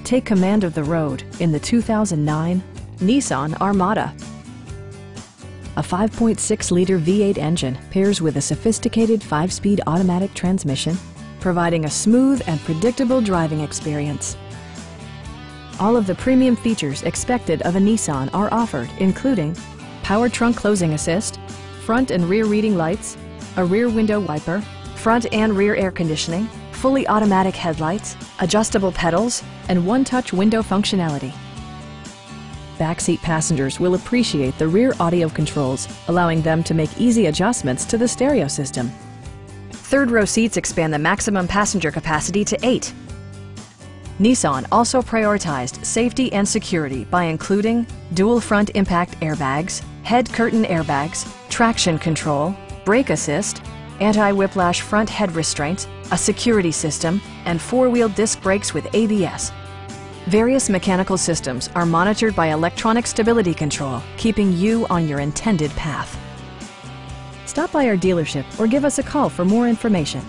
Take command of the road in the 2009 Nissan Armada. A 5.6-liter V8 engine pairs with a sophisticated 5-speed automatic transmission, providing a smooth and predictable driving experience. All of the premium features expected of a Nissan are offered, including power trunk closing assist, front and rear reading lights, a rear window wiper, front and rear air conditioning, fully automatic headlights, adjustable pedals, and one-touch window functionality. Backseat passengers will appreciate the rear audio controls, allowing them to make easy adjustments to the stereo system. Third-row seats expand the maximum passenger capacity to 8. Nissan also prioritized safety and security by including dual front impact airbags, head curtain airbags, traction control, brake assist, anti-whiplash front head restraints, a security system, and 4-wheel disc brakes with ABS. Various mechanical systems are monitored by electronic stability control, keeping you on your intended path. Stop by our dealership or give us a call for more information.